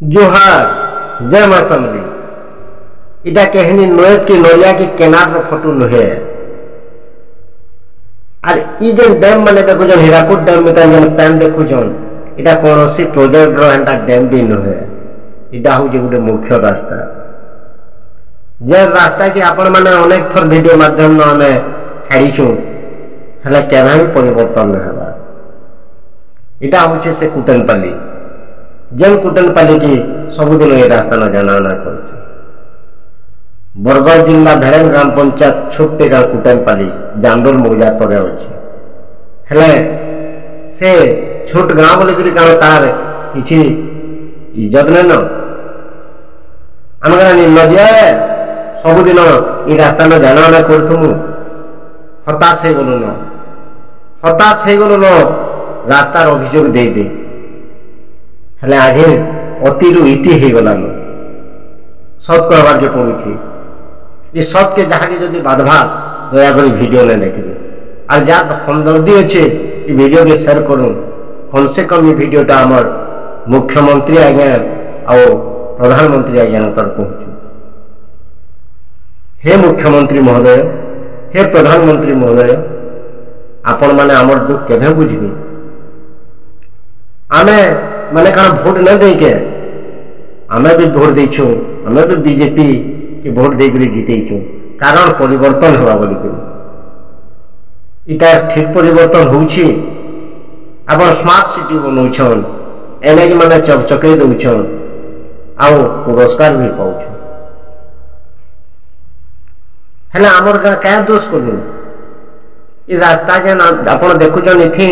जोहार जय मां समली। इटा कहनी नोएत की नोलिया की केनार फोटो नुहे और ई जेन डैम माने देखो जन हीराकुद डैम में जन पैन देखो जन इटा कोनोसी प्रोजेक्ट रो एंटा डैम भी नुहे। इटा हूँ जे मुख्य रास्ता जे रास्ता की आपण माने अनेक थर वीडियो माध्यम न हमें छाड़ीछु हले केना भी परिवर्तन न हेबा। इटा होचे से कुटनपल्ली जेन कुटनपल्ली की सबुदिन ये रास्ता न जाना करसी। बरगढ़ जिला भेड़न ग्राम पंचायत छोटे गाँव कुटनपल्ली जांडोल मौजा तरे अच्छे हेले से छोट गाँव बोले कि कारण तार किछि इज्जत नहीं न आम न जाए सबुदिन ये रास्ता न जाना आना करथुमु हताश हो गलु न हताश हो गलु न रास्तार अभियोग दे दे हेले आज अतिरु इति हो गलान सत कहबार के पड़ुछि। ये सत के जहाँ के जदि बाधवा दयाकोरी वीडियो ने देखिए और जहाँ हमदर्दी अच्छे ये वीडियो के शेयर करूँ कम से कम ये वीडियोटा आमर मुख्यमंत्री आज्ञा और प्रधानमंत्री आज्ञा तक पहुँचू। हे मुख्यमंत्री महोदय हे प्रधानमंत्री महोदय आपण माने आमर दुख केभे बुझबे। आमे माने कारण भोट न दे के आमे भी भोट देछु आमे भी बीजेपी के भोट देकरी जीतेछु कारण परिवर्तन होगा बोली इटा ठीक परिवर्तन होउछि। आपण स्मार्ट सिटी बनौछन एने माने चकचके दउछन आउ पुरस्कार भी पाउछु हेले आमर गाँ क्या दोष कलु ये रास्ता जेन आपण देखुछन इथि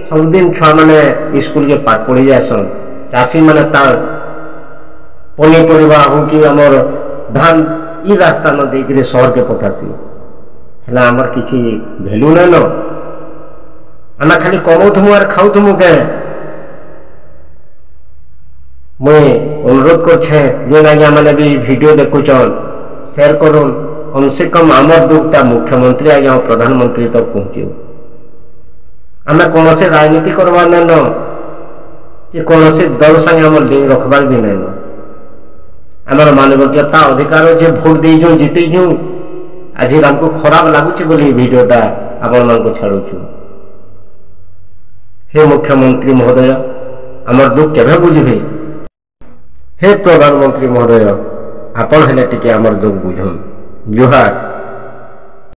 सबुदिन छुआ मैंने स्कूल के पाठ पढ़ी जासन चाषी मैंने तार पनीपरिया हो कि आमर धान ई रास्ता न देकर शहर के पठासी हेले आमर किछि भैल्यू नहीं न आम खाली कमाउथुमु आर खाउथुमु के मुई अनुरोध करछे जे आज्ञा मैंने भी वीडियो देखुछन शेयर करूँ कम से कम आमर दुखटा मुख्यमंत्री आज्ञा प्रधानमंत्री तक पहुँचे। आम कौन से राजनीति करवार नहीं न कि कौन से दल संगे आम लिंक रखबार भी नहीं न आमर मानवीयता अधिकार जे भोट देइछु जीतेछु आज हमको खराब लगुच बोली वीडियोटा आपण मानक छाड़ुछु। हे मुख्यमंत्री महोदय आमर दुख केभे बुझबे। हे प्रधानमंत्री महोदय आपण हेले टिके आमर दुख बुझुन। जोहार।